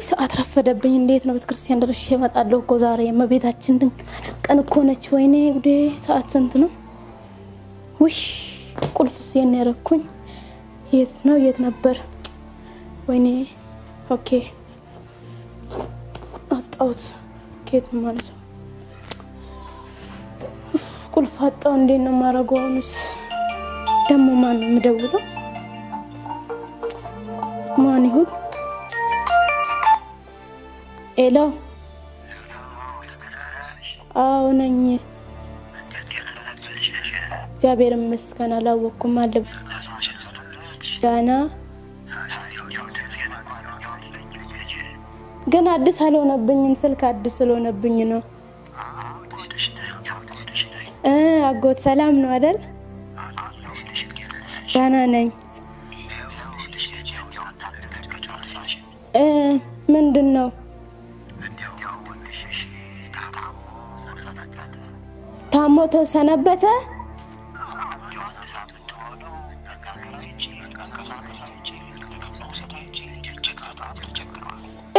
ሰዓት ረፈደብኝ እንዴት ነው ቤተክርስቲያን ደርሼ እመጣለሁ እኮ ዛሬ የመቤታችን ቀን እኮ ነች ወይኔ ጉዴ ሰዓት ስንት ነው ውይ ቁልፍስ የኔ ያረኩኝ የት ነበር ወይኔ ኦኬ አጣውት ኬት ማለት ነው ቁልፍ አጣው እንዴት ነው ማረጋውንስ ደሞ ማን ነው የምደውለው ማን ይሁን ኤሎ አው ነኝ እግዚአብሔር ይመስገን አላወኩም አለ ዳና ግን አዲስ አልሆነብኝም ስልክ አዲስ ስለሆነብኝ ነው አጎት ሰላም ነው አይደል ዳና ነኝ ምንድነው ታሞተ ሰነበተ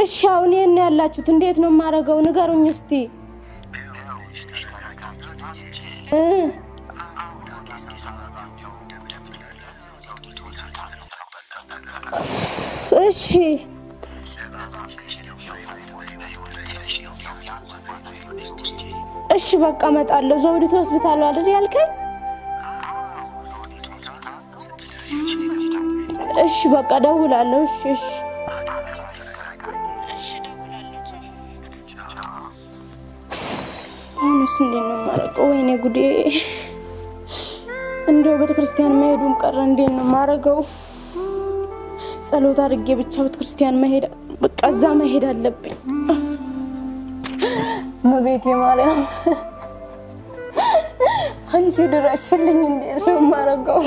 እሺ አሁን የኔ ያላችሁት እንዴት ነው ማረጋው ንገሩኝ እስቲ እሺ እሺ በቃ መጣለሁ ዘውዲቱ ሆስፒታል አይደል ያልከኝ እሺ በቃ ደውላለሁ እሺ አሁንስ እንዴት ነው ማረጋው ወይኔ ጉዴ እንደው ቤተክርስቲያን መሄዱም ቀረ እንዴት ነው ማረጋው ጸሎት አድርጌ ብቻ ቤተክርስቲያን መሄድ በቃ እዛ መሄድ አለብኝ መቤቴ ማርያም አንቺ ድረሽልኝ እንዴት ነው ማረጋው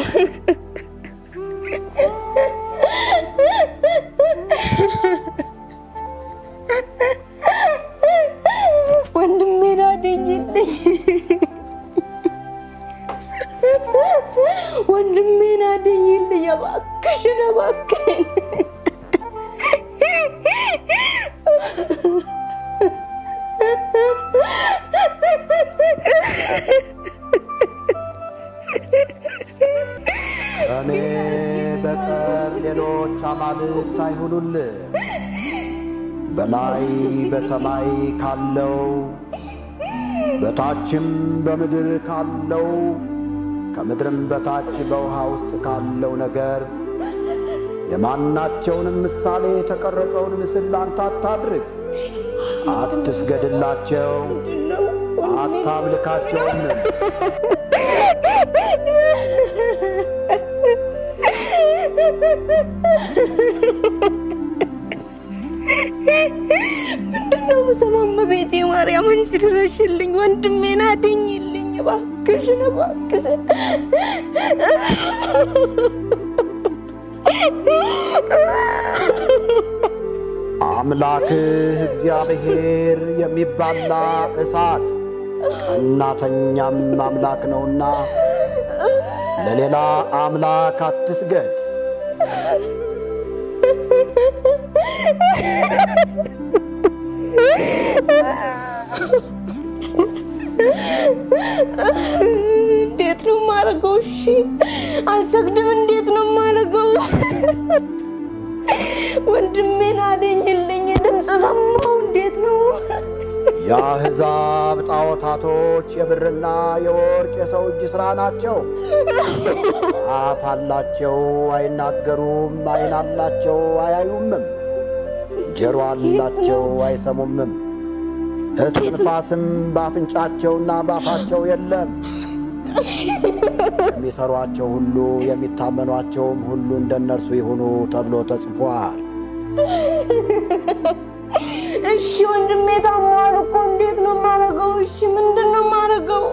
ወንድሜ ናደኝልኝ ወንድሜ ናደኝልኝ እባክሽ እባክሽ እኔ በቀር ሌሎች አማልክት አይሁኑልህ በላይ በሰማይ ካለው በታችም በምድር ካለው ከምድርም በታች በውሃ ውስጥ ካለው ነገር የማናቸውንም ምሳሌ የተቀረጸውን ምስል አንተ አታድርግ አትስገድላቸው አታምልካቸውም ምንድነው ሰማም ቤቴ ማርያም አንቺ ድረሽልኝ ወንድሜን አድኝልኝ እባክሽ አምላክህ እግዚአብሔር የሚባላ እሳት እናተኛም አምላክ ነውና ለሌላ አምላክ አትስገድ እንዴት ነው ማረጋው እሺ አልሰግድም እንዴት ነው ማረጋው ወንድሜን አድኝልኝ ድምጽ ሰማው እንዴት ነው የአሕዛብ ጣዖታቶች የብርና የወርቅ የሰው እጅ ሥራ ናቸው አፍ አላቸው አይናገሩም ዓይን አላቸው አያዩምም ጆሮ አላቸው አይሰሙምም እስትንፋስም በአፍንጫቸውና በአፋቸው የለም የሚሰሯቸው ሁሉ የሚታመኗቸውም ሁሉ እንደነርሱ ይሁኑ ተብሎ ተጽፏል እሺ ወንድሜ ታሟል እኮ እንዴት ነው ማረጋው እሺ ምንድነው ማረጋው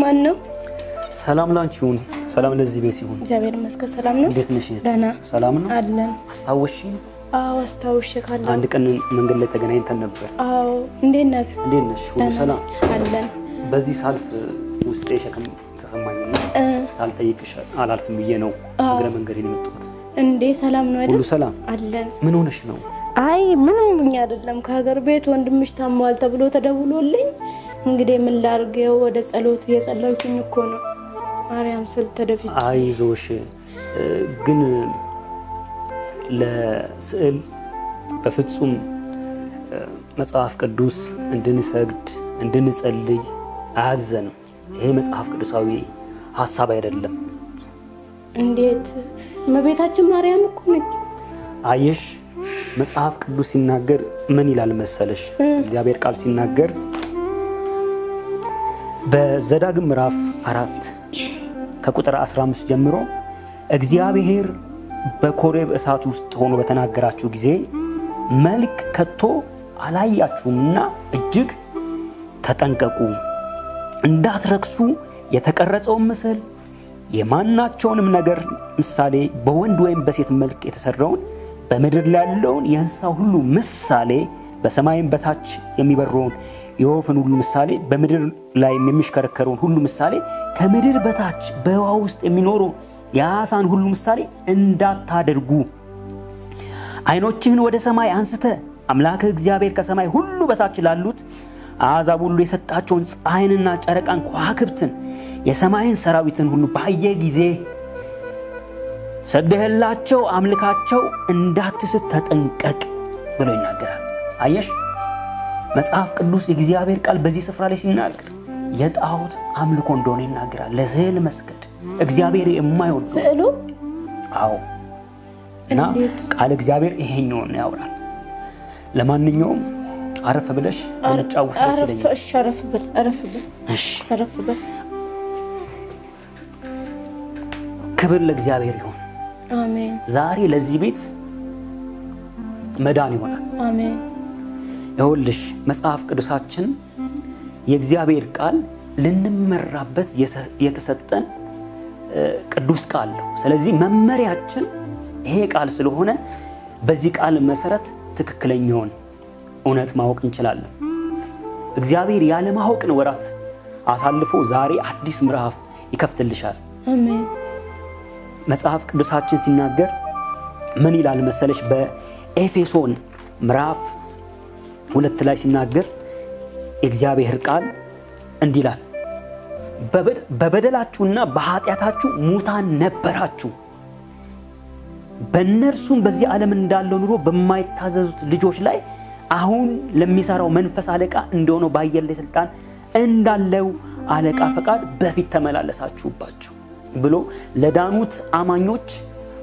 ማነው ሰላም ላንቺውን ሰላም ለዚህ ቤት ይሁን። እግዚአብሔር ይመስገን ሰላም ነው። እንዴት ነሽ? ደህና ሰላም ነው አለን። አስታወሽኝ? አዎ አስታውሼካለሁ። አንድ ቀን መንገድ ላይ ተገናኝተን ነበር። አዎ እንዴት ነህ? እንዴት ነሽ? ሁሉ ሰላም አለን። በዚህ ሳልፍ ውስጤ ሸክም ተሰማኝና ሳልጠይቅሽ አላልፍም ብዬ ነው እግረ መንገዴን የመጣሁት። እንዴ ሰላም ነው አይደል? ሁሉ ሰላም አለን። ምን ሆነሽ ነው? አይ ምንም ብኛ አይደለም። ከሀገር ቤት ወንድምሽ ታሟል ተብሎ ተደውሎልኝ እንግዲህ ምን ላርገው ወደ ጸሎት የጸለይኩኝ እኮ ነው። ማርያም ስል ተደፍቼ አይዞሽ ግን ለስዕል በፍጹም መጽሐፍ ቅዱስ እንድንሰግድ እንድንጸልይ አያዘንም። ይሄ መጽሐፍ ቅዱሳዊ ሐሳብ አይደለም። እንዴት እመቤታችን ማርያም እኮ ነች። አየሽ መጽሐፍ ቅዱስ ሲናገር ምን ይላል መሰለሽ? እግዚአብሔር ቃል ሲናገር በዘዳግም ምዕራፍ 4 ከቁጥር 15 ጀምሮ እግዚአብሔር በኮሬብ እሳት ውስጥ ሆኖ በተናገራችሁ ጊዜ መልክ ከቶ አላያችሁምና እጅግ ተጠንቀቁ፣ እንዳትረክሱ የተቀረጸውን ምስል የማናቸውንም ነገር ምሳሌ በወንድ ወይም በሴት መልክ የተሰራውን በምድር ላይ ያለውን የእንስሳ ሁሉ ምሳሌ በሰማይም በታች የሚበረውን የወፍን ሁሉ ምሳሌ በምድር ላይ የሚሽከረከረውን ሁሉ ምሳሌ ከምድር በታች በውሃ ውስጥ የሚኖረው የአሳን ሁሉ ምሳሌ እንዳታደርጉ። አይኖችህን ወደ ሰማይ አንስተ አምላክህ እግዚአብሔር ከሰማይ ሁሉ በታች ላሉት አሕዛብ ሁሉ የሰጣቸውን ፀሐይንና ጨረቃን ከዋክብትን የሰማይን ሰራዊትን ሁሉ ባየ ጊዜ ሰግደህላቸው አምልካቸው እንዳትስት ተጠንቀቅ ብሎ ይናገራል። አየሽ መጽሐፍ ቅዱስ የእግዚአብሔር ቃል በዚህ ስፍራ ላይ ሲናገር የጣዖት አምልኮ እንደሆነ ይናገራል። ለስዕል መስገድ እግዚአብሔር የማይወድ ስዕሉ አዎ እና ቃል እግዚአብሔር ይሄኛውን ያወራል። ለማንኛውም አረፍ ብለሽ እንጫወት ስለኝ አረፍ ብል እሺ አረፍ ብል ክብር ለእግዚአብሔር ይሁን። አሜን። ዛሬ ለዚህ ቤት መዳን ይሆናል። አሜን። ይኸውልሽ መጽሐፍ ቅዱሳችን የእግዚአብሔር ቃል ልንመራበት የተሰጠን ቅዱስ ቃል ነው። ስለዚህ መመሪያችን ይሄ ቃል ስለሆነ በዚህ ቃል መሰረት ትክክለኛውን እውነት ማወቅ እንችላለን። እግዚአብሔር ያለ ማወቅን ወራት አሳልፎ ዛሬ አዲስ ምዕራፍ ይከፍትልሻል። አሜን። መጽሐፍ ቅዱሳችን ሲናገር ምን ይላል መሰለሽ? በኤፌሶን ምዕራፍ 2 ላይ ሲናገር የእግዚአብሔር ቃል እንዲህ ይላል፣ በበደላችሁና በኃጢአታችሁ ሙታን ነበራችሁ፣ በእነርሱም በዚህ ዓለም እንዳለው ኑሮ በማይታዘዙት ልጆች ላይ አሁን ለሚሰራው መንፈስ አለቃ እንደሆነው በአየር ላይ ስልጣን እንዳለው አለቃ ፈቃድ በፊት ተመላለሳችሁባቸው ብሎ ለዳኑት አማኞች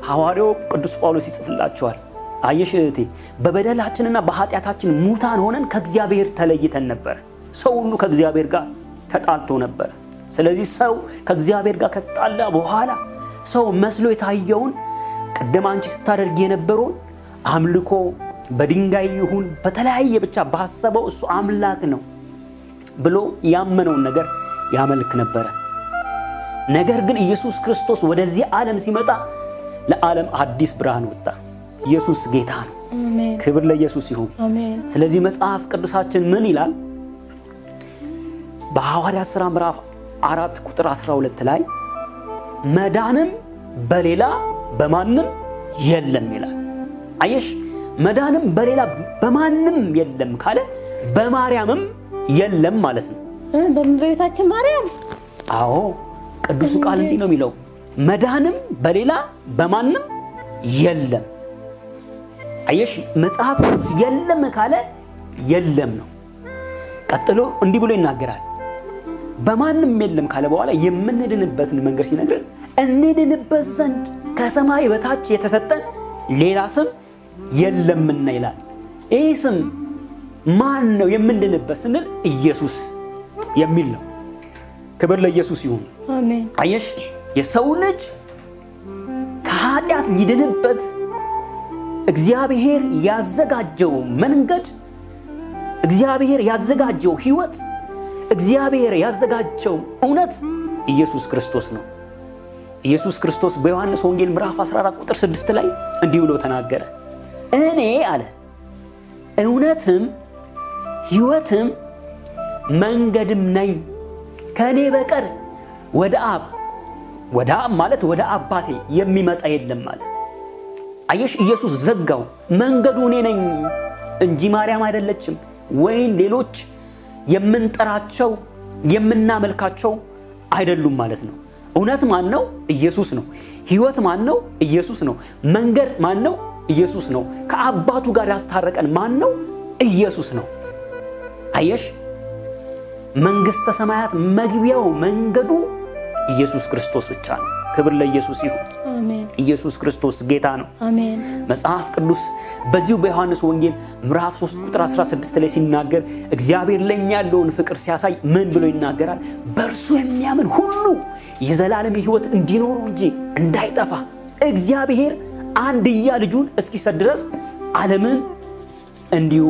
ሐዋርያው ቅዱስ ጳውሎስ ይጽፍላቸዋል። አየሽ እህቴ በበደላችንና በኃጢአታችን ሙታን ሆነን ከእግዚአብሔር ተለይተን ነበር። ሰው ሁሉ ከእግዚአብሔር ጋር ተጣልቶ ነበር። ስለዚህ ሰው ከእግዚአብሔር ጋር ከተጣላ በኋላ ሰው መስሎ የታየውን ቀደም አንቺ ስታደርጊ የነበረውን አምልኮ በድንጋይ ይሁን በተለያየ ብቻ ባሰበው እሱ አምላክ ነው ብሎ ያመነውን ነገር ያመልክ ነበር። ነገር ግን ኢየሱስ ክርስቶስ ወደዚህ ዓለም ሲመጣ ለዓለም አዲስ ብርሃን ወጣ። ኢየሱስ ጌታ ነው። አሜን። ክብር ለኢየሱስ ይሁን። አሜን። ስለዚህ መጽሐፍ ቅዱሳችን ምን ይላል? በሐዋርያት ሥራ ምዕራፍ 4 ቁጥር 12 ላይ መዳንም በሌላ በማንም የለም ይላል። አየሽ መዳንም በሌላ በማንም የለም ካለ በማርያምም የለም ማለት ነው። በእመቤታችን ማርያም አዎ ቅዱስ ቃል እንዲህ ነው የሚለው፣ መዳንም በሌላ በማንም የለም። አየሽ መጽሐፍ ቅዱስ የለም ካለ የለም ነው። ቀጥሎ እንዲህ ብሎ ይናገራል፣ በማንም የለም ካለ በኋላ የምንድንበትን መንገድ ሲነግረን እንድንበት ዘንድ ከሰማይ በታች የተሰጠን ሌላ ስም የለምና ይላል። ይህ ስም ማን ነው የምንድንበት ስንል ኢየሱስ የሚል ነው። ክብር ለኢየሱስ ይሁን። አሜን። አየሽ የሰው ልጅ ከኃጢአት ሊድንበት እግዚአብሔር ያዘጋጀው መንገድ፣ እግዚአብሔር ያዘጋጀው ሕይወት፣ እግዚአብሔር ያዘጋጀው እውነት ኢየሱስ ክርስቶስ ነው። ኢየሱስ ክርስቶስ በዮሐንስ ወንጌል ምዕራፍ 14 ቁጥር 6 ላይ እንዲህ ብሎ ተናገረ። እኔ አለ እውነትም ሕይወትም መንገድም ነኝ፣ ከኔ በቀር ወደ አብ ማለት ወደ አባቴ የሚመጣ የለም ማለት። አየሽ ኢየሱስ ዘጋው። መንገዱ እኔ ነኝ እንጂ ማርያም አይደለችም፣ ወይን ሌሎች የምንጠራቸው የምናመልካቸው አይደሉም ማለት ነው። እውነት ማን ነው? ኢየሱስ ነው። ሕይወት ማን ነው? ኢየሱስ ነው። መንገድ ማን ነው? ኢየሱስ ነው። ከአባቱ ጋር ያስታረቀን ማን ነው? ኢየሱስ ነው። አየሽ መንግስተ ሰማያት መግቢያው መንገዱ ኢየሱስ ክርስቶስ ብቻ ነው። ክብር ለኢየሱስ ይሁን። አሜን። ኢየሱስ ክርስቶስ ጌታ ነው። አሜን። መጽሐፍ ቅዱስ በዚሁ በዮሐንስ ወንጌል ምዕራፍ 3 ቁጥር 16 ላይ ሲናገር እግዚአብሔር ለኛ ያለውን ፍቅር ሲያሳይ ምን ብሎ ይናገራል? በእርሱ የሚያምን ሁሉ የዘላለም ሕይወት እንዲኖረው እንጂ እንዳይጠፋ እግዚአብሔር አንድያ ልጁን እስኪሰጥ ድረስ ዓለምን እንዲሁ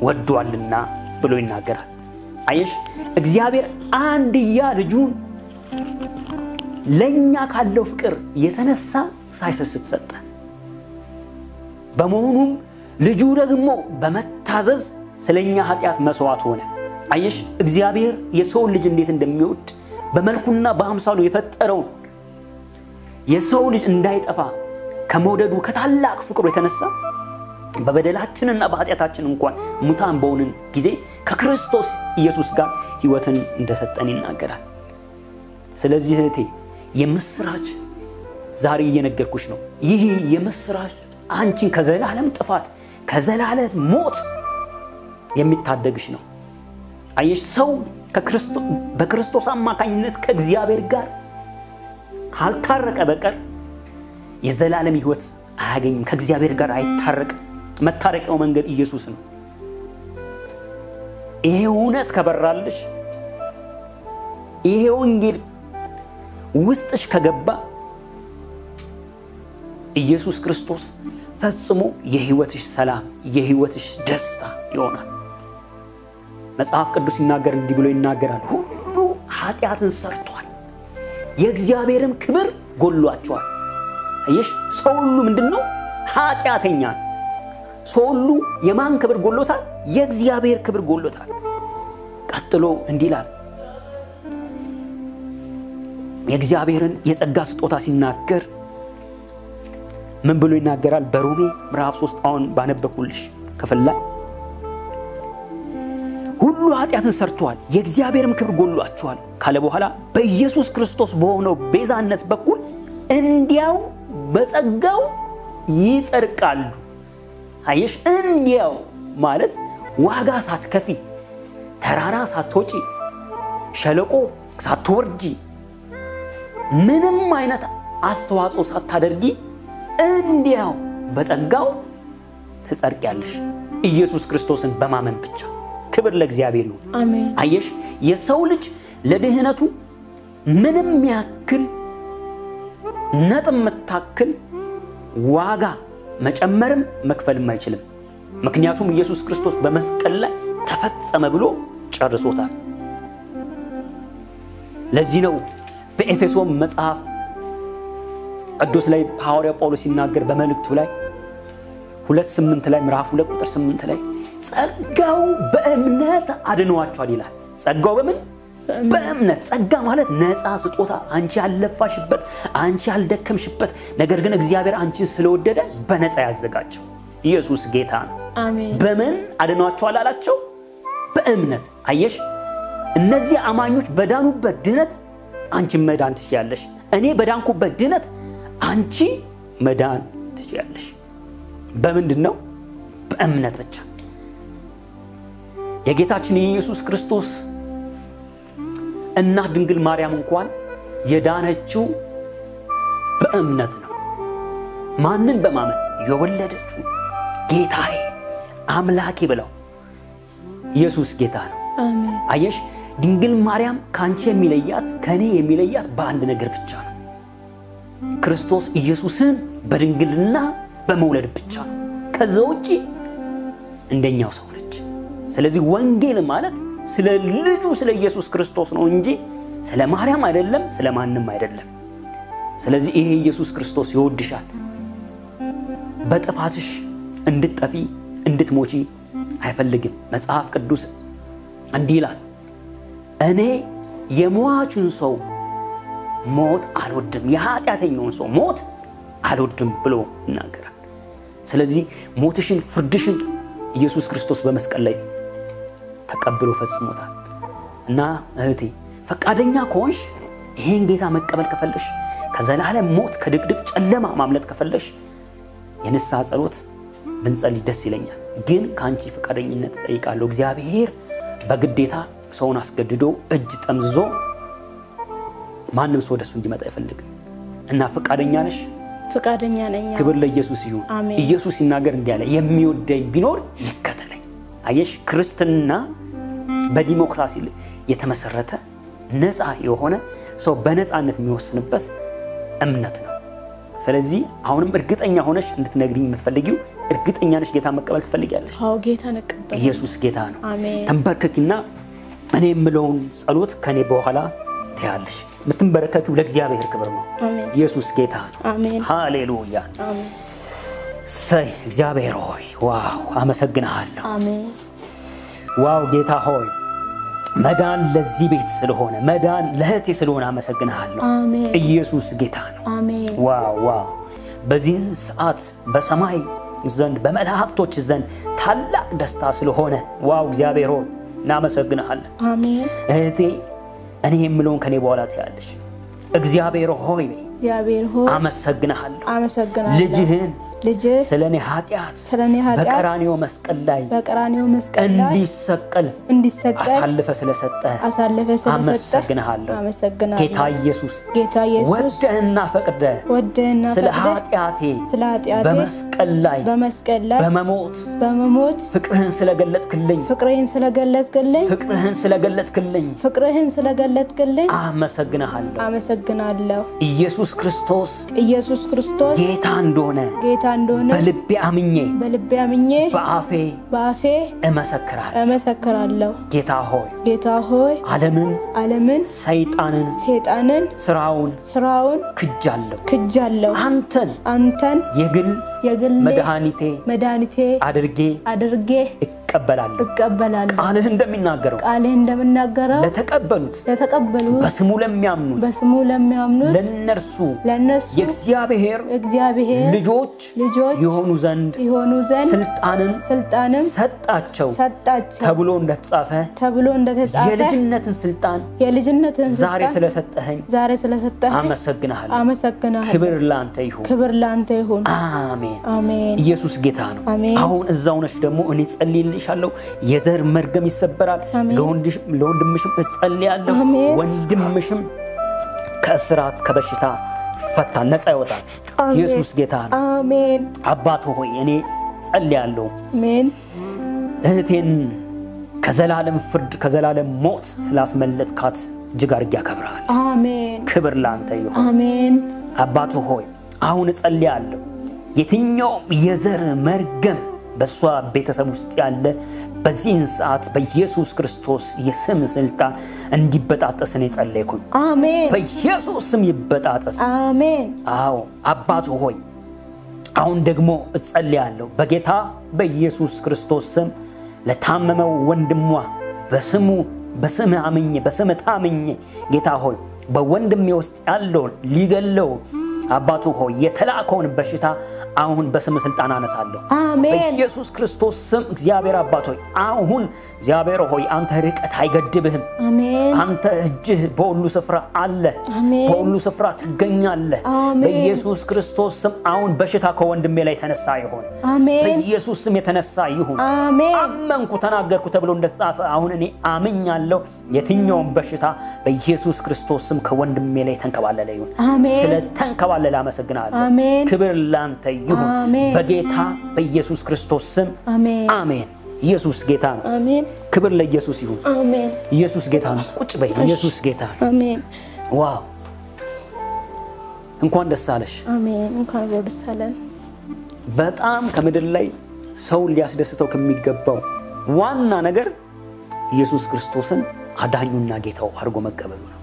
ወዷልና ብሎ ይናገራል። አየሽ እግዚአብሔር አንድያ ልጁን ለኛ ካለው ፍቅር የተነሳ ሳይሰስት ሰጠ። በመሆኑም ልጁ ደግሞ በመታዘዝ ስለኛ ኃጢአት መስዋዕት ሆነ። አየሽ እግዚአብሔር የሰው ልጅ እንዴት እንደሚወድ በመልኩና በአምሳሉ የፈጠረው የሰው ልጅ እንዳይጠፋ ከመውደዱ ከታላቅ ፍቅሩ የተነሳ በበደላችንና በኃጢአታችን እንኳን ሙታን በሆንን ጊዜ ከክርስቶስ ኢየሱስ ጋር ሕይወትን እንደሰጠን ይናገራል። ስለዚህ እህቴ የምስራች ዛሬ እየነገርኩሽ ነው። ይህ የምስራች አንቺን ከዘላለም ጥፋት ከዘላለም ሞት የሚታደግሽ ነው። አየሽ ሰው በክርስቶስ አማካኝነት ከእግዚአብሔር ጋር ካልታረቀ በቀር የዘላለም ሕይወት አያገኝም። ከእግዚአብሔር ጋር አይታረቅም። መታረቂያው መንገድ ኢየሱስ ነው። ይሄ እውነት ከበራልሽ ይሄ ወንጌል ውስጥሽ ከገባ ኢየሱስ ክርስቶስ ፈጽሞ የሕይወትሽ ሰላም የሕይወትሽ ደስታ ይሆናል። መጽሐፍ ቅዱስ ሲናገር እንዲህ ብሎ ይናገራል። ሁሉ ኃጢአትን ሰርቷል የእግዚአብሔርም ክብር ጎሏቸዋል። አየሽ ሰው ሁሉ ምንድነው? ኃጢአተኛ። ሰው ሁሉ የማን ክብር ጎሎታል? የእግዚአብሔር ክብር ጎሎታል። ቀጥሎ እንዲህ ይላል የእግዚአብሔርን የጸጋ ስጦታ ሲናገር ምን ብሎ ይናገራል? በሮሜ ምዕራፍ 3 አሁን ባነበብኩልሽ ክፍል ላይ ሁሉ ኃጢአትን ሰርቷል የእግዚአብሔርም ክብር ጎሏቸዋል ካለ በኋላ በኢየሱስ ክርስቶስ በሆነው ቤዛነት በኩል እንዲያው በጸጋው ይጸድቃሉ። አየሽ እንዲያው ማለት ዋጋ ሳትከፊ ተራራ ሳትወጪ ሸለቆ ሳትወርጂ ምንም አይነት አስተዋጽኦ ሳታደርጊ እንዲያው በጸጋው ትጸድቂያለሽ ኢየሱስ ክርስቶስን በማመን ብቻ። ክብር ለእግዚአብሔር ይሁን። አሜን። አየሽ የሰው ልጅ ለድህነቱ ምንም ያክል ነጥብ መታከል ዋጋ መጨመርም መክፈልም አይችልም። ምክንያቱም ኢየሱስ ክርስቶስ በመስቀል ላይ ተፈጸመ ብሎ ጨርሶታል። ለዚህ ነው በኤፌሶን መጽሐፍ ቅዱስ ላይ ሐዋርያው ጳውሎስ ሲናገር በመልእክቱ ላይ 2:8 ላይ ምዕራፍ 2 ቁጥር 8 ላይ ጸጋው በእምነት አድኗቸዋል ይላል። ጸጋው በምን? በእምነት። ጸጋ ማለት ነፃ ስጦታ፣ አንቺ ያለፋሽበት አንቺ ያልደከምሽበት ነገር ግን እግዚአብሔር አንቺን ስለወደደ በነፃ ያዘጋጀው ኢየሱስ ጌታ ነው። አሜን። በምን አድኗቸዋል አላቸው? በእምነት። አየሽ እነዚህ አማኞች በዳኑበት ድነት አንቺ መዳን ትችያለሽ። እኔ በዳንኩበት ድነት አንቺ መዳን ትችያለሽ። በምንድነው? በእምነት ብቻ። የጌታችን ኢየሱስ ክርስቶስ እና ድንግል ማርያም እንኳን የዳነችው በእምነት ነው። ማንን በማመን? የወለደችው ጌታዬ አምላኬ ብለው። ኢየሱስ ጌታ ነው። አሜን። አየሽ ድንግል ማርያም ካንቺ የሚለያት ከኔ የሚለያት በአንድ ነገር ብቻ ነው። ክርስቶስ ኢየሱስን በድንግልና በመውለድ ብቻ ነው። ከዛ ውጪ እንደኛው ሰው ነች። ስለዚህ ወንጌል ማለት ስለ ልጁ ስለ ኢየሱስ ክርስቶስ ነው እንጂ ስለ ማርያም አይደለም፣ ስለ ማንም አይደለም። ስለዚህ ይሄ ኢየሱስ ክርስቶስ ይወድሻል። በጥፋትሽ እንድትጠፊ እንድትሞቺ አይፈልግም። መጽሐፍ ቅዱስ እንዲህ ይላል፣ እኔ የሟቹን ሰው ሞት አልወድም፣ የኃጢአተኛውን ሰው ሞት አልወድም ብሎ ይናገራል። ስለዚህ ሞትሽን ፍርድሽን ኢየሱስ ክርስቶስ በመስቀል ላይ ተቀብሎ ፈጽሞታል። እና እህቴ ፈቃደኛ ከሆንሽ ይሄን ጌታ መቀበል ከፈለሽ ከዘላለም ሞት ከድቅድቅ ጨለማ ማምለጥ ከፈለሽ የንስሐ ጸሎት ብንጸልይ ደስ ይለኛል። ግን ካንቺ ፈቃደኝነት ጠይቃለሁ። እግዚአብሔር በግዴታ ሰውን አስገድዶ እጅ ጠምዝዞ ማንም ሰው ወደሱ እንዲመጣ አይፈልግም። እና ፈቃደኛ ነሽ? ፈቃደኛ ነኝ። ክብር ለኢየሱስ ይሁን። ኢየሱስ ሲናገር እንዲህ አለ፣ የሚወደኝ ቢኖር ይከተለኝ። አየሽ፣ ክርስትና በዲሞክራሲ የተመሰረተ ነፃ የሆነ ሰው በነፃነት የሚወስንበት እምነት ነው። ስለዚህ አሁንም እርግጠኛ ሆነሽ እንድትነግሪኝ የምትፈልጊው እርግጠኛ ነሽ ጌታ መቀበል ትፈልጊያለሽ? አዎ ጌታ ነቀበል። ኢየሱስ ጌታ ነው። አሜን። ተንበርከኪና እኔ የምለውን ጸሎት ከኔ በኋላ ትያለሽ። የምትንበረከኪው ለእግዚአብሔር ክብር ነው። አሜን። ኢየሱስ ጌታ ነው። አሜን። ሃሌሉያ። አሜን። ሰይ እግዚአብሔር ሆይ ዋው አመሰግናለሁ። አሜን። ዋው ጌታ ሆይ መዳን ለዚህ ቤት ስለሆነ መዳን ለህቴ ስለሆነ አመሰግናለሁ። አሜን። ኢየሱስ ጌታ ነው። አሜን። ዋው ዋው በዚህ ሰዓት በሰማይ ዘንድ በመላእክቶች ዘንድ ታላቅ ደስታ ስለሆነ ዋው እግዚአብሔር ሆይ እናመሰግናለን። አሜን። እህቴ እኔ የምለውን ከኔ በኋላ ትያለሽ። እግዚአብሔር ሆይ አመሰግናለሁ። ልጅህን ስለኔ ኃጢአት በቀራንዮ መስቀል ላይ እንዲሰቀል አሳልፈ ስለሰጠ አመሰግናለሁ። ጌታ ኢየሱስ ወደህና ፈቅደ ስለ ኃጢአቴ በመስቀል ላይ በመሞት ፍቅርህን ስለገለጥክልኝ አመሰግናለሁ። ኢየሱስ ክርስቶስ ጌታ እንደሆነ በልቤ አምኜ በአፌ እመሰክራለሁ። ጌታ ሆይ ዓለምን ሰይጣንን ስራውን ክጃለሁ። አንተን የግል መድኃኒቴ አድርጌ እቀበላለሁ። ቃልህ እንደሚናገረው ለተቀበሉት በስሙ ለሚያምኑት ለነርሱ የእግዚአብሔር ልጆች ይሆኑ ዘንድ ስልጣንን ሰጣቸው ተብሎ እንደተጻፈ የልጅነትን ስልጣን ዛሬ ስለሰጠኸኝ አመሰግናለሁ። ክብር ላንተ ይሁን። አሜን። ኢየሱስ ጌታ ነው። አሁን እዛው ነሽ ደግሞ እኔ ጸልይልሻለሁ። የዘር መርገም ይሰበራል። ለወንድምሽም እጸልያለሁ። ወንድምሽም ከእስራት ከበሽታ ይፈታል፣ ነፃ ይወጣል። ኢየሱስ ጌታ ነው። አሜን። አባት ሆይ እኔ ጸልያለሁ። አሜን። እህቴን ከዘላለም ፍርድ ከዘላለም ሞት ስላስመለጥካት እጅግ አድርጌ አከብርሃለሁ። አሜን። ክብር ላንተ ይሁን። አሜን። አባት ሆይ አሁን ጸልያለሁ። የትኛውም የዘር መርገም በሷ ቤተሰብ ውስጥ ያለ በዚህን ሰዓት በኢየሱስ ክርስቶስ የስም ስልጣን እንዲበጣጠስ እኔ ጸልይኩኝ። አሜን። በኢየሱስ ስም ይበጣጠስ። አሜን። አዎ አባት ሆይ አሁን ደግሞ እጸልያለሁ በጌታ በኢየሱስ ክርስቶስ ስም ለታመመው ወንድሟ በስም ታምኜ ጌታ ሆይ በወንድሜ ውስጥ ያለው ሊገለው አባቱ ሆይ የተላከውን በሽታ አሁን በስም ስልጣን አነሳለሁ። አሜን። በኢየሱስ ክርስቶስ ስም እግዚአብሔር አባት ሆይ አሁን እግዚአብሔር ሆይ አንተ ርቀት አይገድብህም። አሜን። አንተ እጅህ በሁሉ ስፍራ አለ። አሜን። በሁሉ ስፍራ ትገኛለህ። በኢየሱስ ክርስቶስ ስም አሁን በሽታ ከወንድሜ ላይ ተነሳ ይሁን። አሜን። በኢየሱስ ስም የተነሳ ይሁን። አሜን። አመንኩ ተናገርኩ ተብሎ እንደተጻፈ አሁን እኔ አምኛለሁ። የትኛውም በሽታ በኢየሱስ ክርስቶስ ስም ከወንድሜ ላይ ተንከባለለ ይሁን። አሜን። ስለተንከባለለ አመሰግናለሁ። አሜን። ክብር ላንተ ይሁን በጌታ በኢየሱስ ክርስቶስ ስም። አሜን። አሜን። ኢየሱስ ጌታ ነው። አሜን። ክብር ለኢየሱስ ይሁን። አሜን። ኢየሱስ ጌታ ነው። ቁጭ በይ። ኢየሱስ ጌታ ነው። አሜን። ዋው እንኳን ደስ አለሽ። አሜን። እንኳን ደስ አለን። በጣም ከምድር ላይ ሰው ሊያስደስተው ከሚገባው ዋና ነገር ኢየሱስ ክርስቶስን አዳኙና ጌታው አድርጎ መቀበሉ ነው።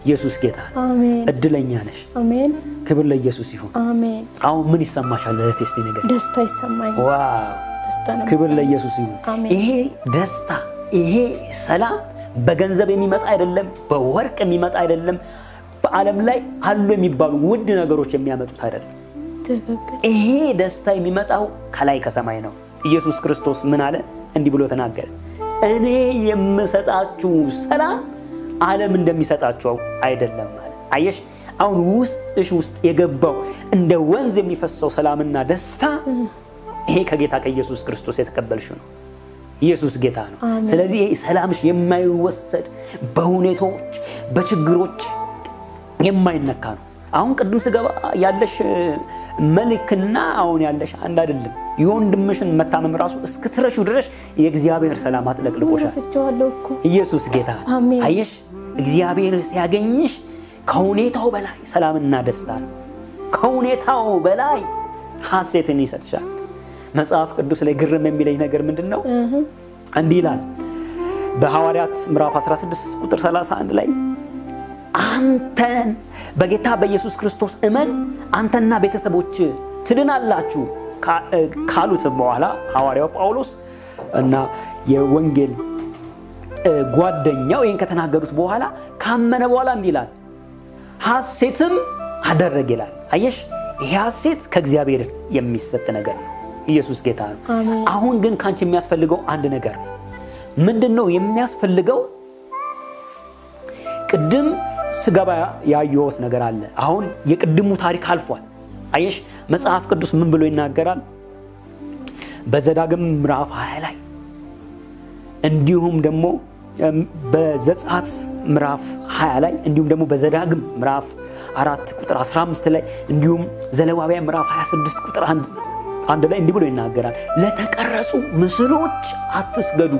ኢየሱስ ጌታ አሜን እድለኛ ነሽ አሜን ክብር ለኢየሱስ ይሁን አሜን አሁን ምን ይሰማሻል እህቴ እስቲ ነገር ደስታ ይሰማኛል ዋው ደስታ ነው ክብር ለኢየሱስ ይሁን አሜን ይሄ ደስታ ይሄ ሰላም በገንዘብ የሚመጣ አይደለም በወርቅ የሚመጣ አይደለም በዓለም ላይ አሉ የሚባሉ ውድ ነገሮች የሚያመጡት አይደለም ትክክል ይሄ ደስታ የሚመጣው ከላይ ከሰማይ ነው ኢየሱስ ክርስቶስ ምን አለ እንዲህ ብሎ ተናገረ እኔ የምሰጣችሁ ሰላም ዓለም እንደሚሰጣችሁ አይደለም ማለት አየሽ አሁን ውስጥ የገባው እንደ ወንዝ የሚፈሰው ሰላምና ደስታ ይሄ ከጌታ ከኢየሱስ ክርስቶስ የተቀበልሽው ነው ኢየሱስ ጌታ ነው ስለዚህ ይሄ ሰላምሽ የማይወሰድ በሁኔታዎች በችግሮች የማይነካ ነው አሁን ቅዱስ ገባ ያለሽ መልክና አሁን ያለሽ አንድ አይደለም የወንድምሽን መታመም ራሱ እስክትረሹ ድረስ የእግዚአብሔር ሰላም አጥለቅልቆሻል ኢየሱስ ጌታ አየሽ እግዚአብሔር ሲያገኝሽ ከሁኔታው በላይ ሰላምና ደስታ ከሁኔታው በላይ ሐሴትን ይሰጥሻል መጽሐፍ ቅዱስ ላይ ግርም የሚለኝ ነገር ምንድነው እንዲህ ይላል በሐዋርያት ምዕራፍ 16 ቁጥር 31 ላይ አንተን በጌታ በኢየሱስ ክርስቶስ እመን አንተና ቤተሰቦች ትድናላችሁ ካሉት በኋላ ሐዋርያው ጳውሎስ እና የወንጌል ጓደኛው ይሄን ከተናገሩት በኋላ ካመነ በኋላ እንዲላል ሐሴትም አደረገ ይላል አየሽ ይሄ ሐሴት ከእግዚአብሔር የሚሰጥ ነገር ነው ኢየሱስ ጌታ ነው አሁን ግን ካንቺ የሚያስፈልገው አንድ ነገር ምንድነው የሚያስፈልገው ቅድም ስጋባ ያየውት ነገር አለ አሁን የቅድሙ ታሪክ አልፏል አየሽ መጽሐፍ ቅዱስ ምን ብሎ ይናገራል በዘዳግም ምዕራፍ 20 ላይ እንዲሁም ደግሞ በዘጸአት ምዕራፍ 20 ላይ እንዲሁም ደግሞ በዘዳግም ምዕራፍ 4 ቁጥር 15 ላይ እንዲሁም ዘሌዋውያን ምዕራፍ 26 ቁጥር 1 ላይ እንዲህ ብሎ ይናገራል ለተቀረጹ ምስሎች አትስገዱ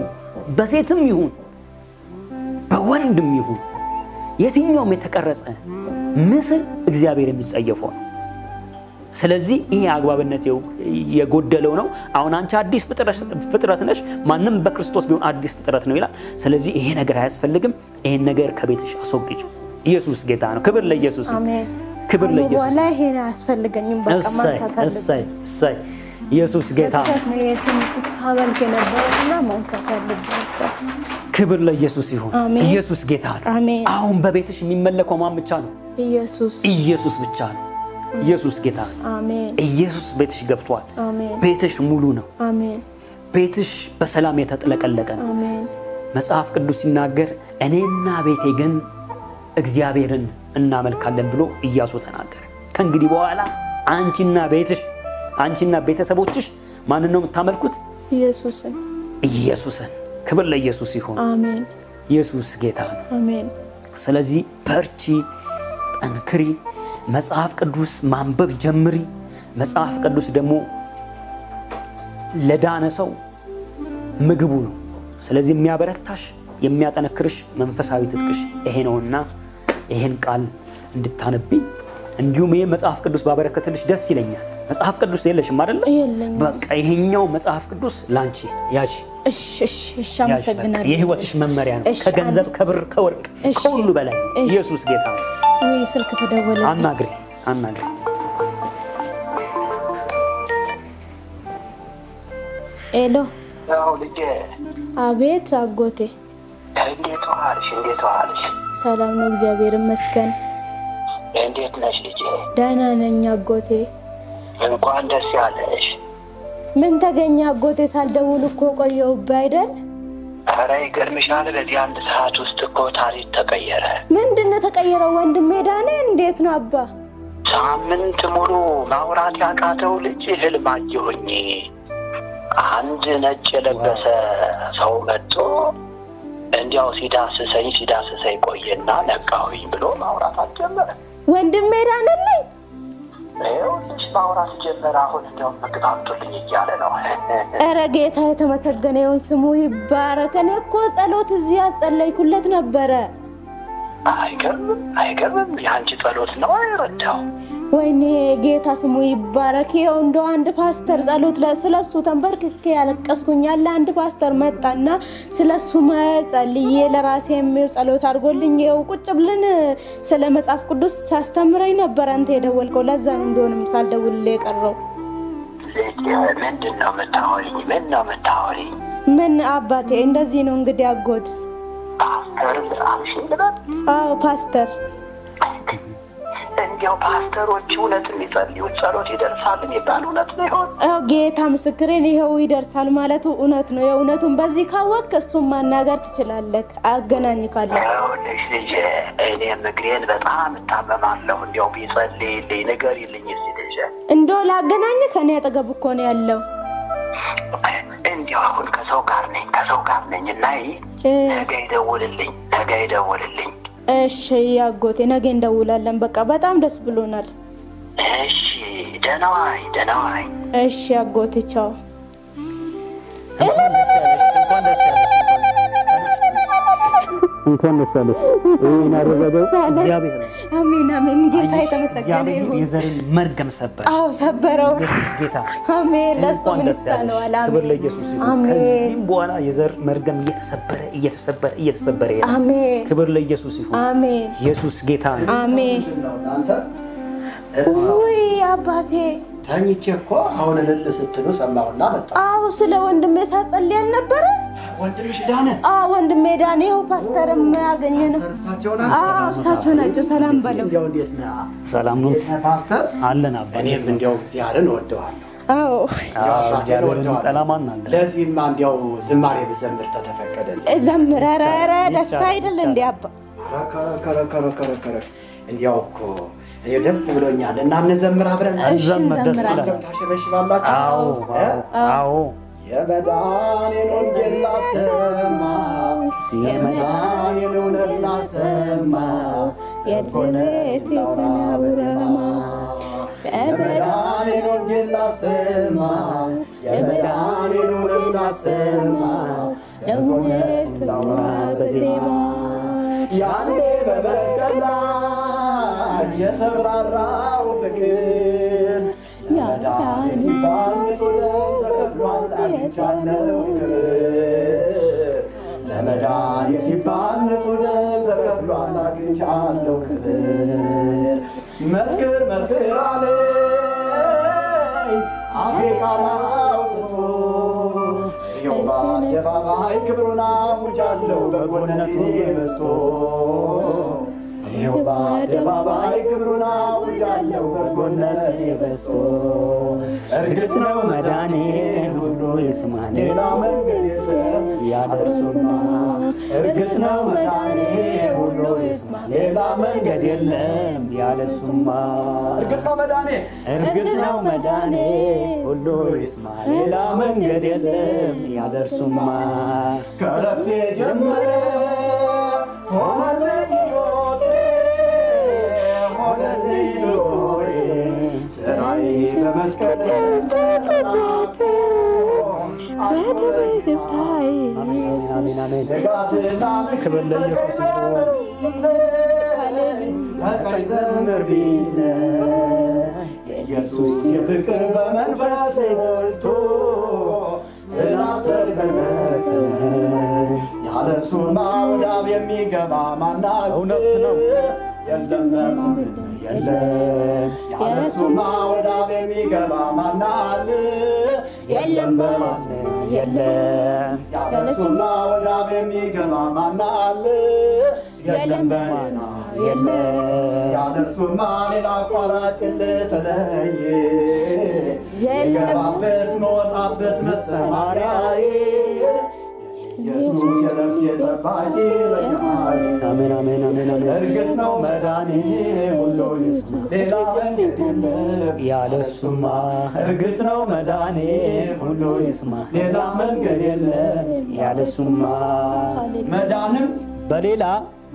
በሴትም ይሁን በወንድም ይሁን የትኛውም የተቀረጸ ምስል እግዚአብሔር የሚጸየፈው ነው ስለዚህ ይሄ አግባብነት የጎደለው ነው አሁን አንቺ አዲስ ፍጥረት ነሽ ማንንም በክርስቶስ ቢሆን አዲስ ፍጥረት ነው ይላል ስለዚህ ይሄ ነገር አያስፈልግም ይሄን ነገር ከቤትሽ አስወግጂ ኢየሱስ ጌታ ነው ክብር ለኢየሱስ አሜን ክብር ለኢየሱስ ወላ ይሄ አያስፈልገኝም በቃ ማንሳት አለብኝ እሰይ ኢየሱስ ጌታ ነው የስምኩስ ሀበል ከነበረና ማንሳት አለብኝ ክብር ለኢየሱስ ይሁን ኢየሱስ ጌታ ነው አሁን በቤትሽ የሚመለከው ማን ብቻ ነው ኢየሱስ ብቻ ነው ኢየሱስ ጌታ አሜን ኢየሱስ ቤትሽ ገብቷል አሜን ቤትሽ ሙሉ ነው አሜን ቤትሽ በሰላም የተጠለቀለቀ ነው አሜን መጽሐፍ ቅዱስ ሲናገር እኔና ቤቴ ግን እግዚአብሔርን እናመልካለን ብሎ ኢያሱ ተናገረ ከእንግዲህ በኋላ አንቺና ቤተሰቦችሽ ማንን ነው የምታመልኩት ኢየሱስን ክብር ለኢየሱስ ይሁን አሜን ኢየሱስ ጌታ ነው አሜን ስለዚህ በርቺ ጠንክሪ መጽሐፍ ቅዱስ ማንበብ ጀምሪ መጽሐፍ ቅዱስ ደግሞ ለዳነ ሰው ምግቡ ነው ስለዚህ የሚያበረታሽ የሚያጠነክርሽ መንፈሳዊ ትጥቅሽ ይሄ ነውና ይሄን ቃል እንድታነቢ እንዲሁም ይሄ መጽሐፍ ቅዱስ ባበረከተልሽ ደስ ይለኛል መጽሐፍ ቅዱስ የለሽም አይደል በቃ ይሄኛው መጽሐፍ ቅዱስ ላንቺ ያሺ እሺ አመሰግናለሁ የህይወትሽ መመሪያ ነው ከገንዘብ ከብር ከወርቅ ከሁሉ በላይ ኢየሱስ ጌታ ነው ወይ ስልክ ተደወለ አናግሪ ኤሎ ያው ልጄ አቤት አጎቴ እንዴት ዋልሽ ሰላም ነው እግዚአብሔር ይመስገን እንዴት ነሽ ልጄ ደህና ነኝ አጎቴ እንኳን ደስ ያለሽ ምን ተገኘ አጎቴ ሳልደውል እኮ ቆየው ባይደል ኧረ ይገርምሻል በዚህ አንድ ሰዓት ውስጥ እኮ ታሪክ ተቀየረ ምንድነው ተቀየረው ወንድሜ ዳኔ እንዴት ነው አባ ሳምንት ሙሉ ማውራት ያቃተው ልጅ ህልም አየሁኝ አንድ ነጭ የለበሰ ሰው መጥቶ እንዲያው ሲዳስሰኝ ቆየና ነቃሁኝ ብሎ ማውራት አጀመረ ወንድሜ ዳነልኝ ልጅ ማውራት ጀመረ አሁን እንደውም መግባቱልኝ እያለ ነው ኧረ ጌታ የተመሰገነ ይሁን ስሙ ይባረክ እኔ እኮ ጸሎት እዚህ አጸለይኩለት ነበረ አይገርምም ያንቺ ጸሎት ነው አይረዳው ወይኔ ጌታ ስሙ ይባረክ ይው እንደው አንድ ፓስተር ጸሎት ለስለሱ ተንበርክኬ ያለቀስኩኝ ያለ አንድ ፓስተር መጣና ስለሱ መጸልዬ ለራሴም ጸሎት አድርጎልኝ ይው ቁጭ ብለን ስለ መጽሐፍ ቅዱስ ሳስተምረኝ ነበር አንተ የደወልከው ለዛ ነው እንደሆነም ሳልደውልልህ የቀረው ምንድነው መታወሪ ምን አባቴ እንደዚህ ነው እንግዲህ አጎት ፓስተር አዎ ፓስተር እንዲያው ፓስተሮች እውነት የሚጸልዩ ጸሎት ይደርሳል የሚባል እውነት ነው ይሆን? አዎ ጌታ ምስክሬን ይሄው ይደርሳል ማለቱ እውነት ነው የእውነቱን በዚህ ካወቅክ እሱን ማናገር ትችላለህ አገናኝካለሁ ልጅ እኔ ምግሬን በጣም እታመማለሁ እንዲያው ቢጸልይልኝ ንገሪልኝ እስኪ ልጅ እንደው ላገናኝ ከኔ አጠገብ እኮ ነው ያለው እንዲያው አሁን ከሰው ጋር ነኝ እና ነገ ይደውልልኝ እሺ ያጎቴ ነገ እንደውላለን በቃ በጣም ደስ ብሎናል እሺ ደህና ዋይ እሺ ያጎቴ ቻው እንኳን ደስ ያለሽ እና ረጋጋው እግዚአብሔር አሜን ጌታ የተመሰገነ ይሁን የዘርን መርገም ሰበረ አዎ ሰበረው ጌታ አሜን ለሱ ምን ይሳነው አላም ክብር ለኢየሱስ ይሁን ከዚህም በኋላ የዘር መርገም እየተሰበረ አሜን ክብር ለኢየሱስ ይሁን አሜን ኢየሱስ ጌታ አሜን እናንተ ወይ አባቴ ታኝቼ እኮ አሁን ለለሰትሉ ሰማውና መጣ አው ስለ ወንድሜ ሳጸልይ ነበር ወንድምሽ ዳነ ወንድሜ ዳነ ይው ፓስተርም ያገኘነው እሳቸው ናቸው ሰላም በለው ያው እንዴት ነህ ሰላም ነው ፓስተር አለን አባ እኔም እንዲያው እግዚአብሔርን ወደዋለሁ አዎ እግዚአብሔርን ጠላማን አለ ለዚህማ እንዲያው ዝማሬ ብዘምር ተፈቀደልኝ ዘምራራራ ደስታ አይደል እንዴ አባ ከረ እንዲያው እኮ እኔ ደስ ብሎኛል እና እንዘምር አብረን እንዘምር ደስ ይላል ታሸበሽባላችሁ አዎ የመዳኔን ወንጌል ላሰማ የመዳኔን እውነት ላሰማ የድነት የተናውራማ የመዳኔን ወንጌል ላሰማ የመዳኔን እውነት ላሰማ የእውነት በዜማ ያኔ በመስቀል ላይ የተብራራው ፍቅር የመዳኔ ሲባል ንጹህ ተከፍሏል አግኝቻለሁ ክብር ለመዳኔ ሲባል ንጹህ ደም ተከፍሏል አግኝቻለሁ ክብር መስክር አለኝ አፌ ቃል አውጥቶ ይኸው በአደባባይ ክብሩን አውጃለሁ በጎነቴ በዝቶ ይኸው በአደባባይ ክብሩን አውጃለሁ በጎነቴ በዝቶ እርግጥ ነው መዳኔ ሁሉ ይስማ ሌላ መንገድ የለም ያለሱማ እርግጥ ነው መዳኔ ሁሉ ይስማ ሌላ መንገድ የለም ያለሱማ እርግጥ ነው መዳኔ ሁሉ ይስማ ሌላ መንገድ የለም ያለሱማ ከረፍቴ ጀመረ ሆነልኝ ስራዬ በመስቀል በደብይ ስታይ ክብር ለኢየሱስ ዘምር ቢት ኢየሱስ የፍቅር በመንፈስ ሞልቶ ስላተዘመረ ያለሱማ ወዳብ የሚገባ ማናል እውነት ነው የለም ያለሱማ ወዳብ የሚገባ ማናል የለም ያለሱማ ወዳብ የሚገባ ማናል የለም ያለሱማ ሌላ አቋራጭ እንደተለየ የገባበት መወጣበት መሰማሪያዬ ኢየሱስ የነፍስ የጠባቂ አሜን አሜን አሜን እርግጥ ነው መዳኔ ሁሉ ይስማ ሌላ መንገድ የለም ያለሱማ እርግጥ ነው መዳኔ ሁሉ ይስማ ሌላ መንገድ የለም ያለሱማ መዳንም በሌላ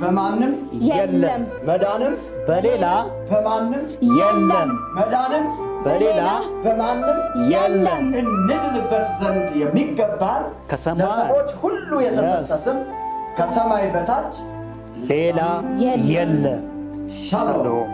በማንም የለም መዳንም በሌላ በማንም የለም መዳንም በሌላ በማንም የለም እንድንበት ዘንድ የሚገባን ከሰማይ ለሰዎች ሁሉ የተሰጠ ስም ከሰማይ በታች ሌላ የለም ሻሎም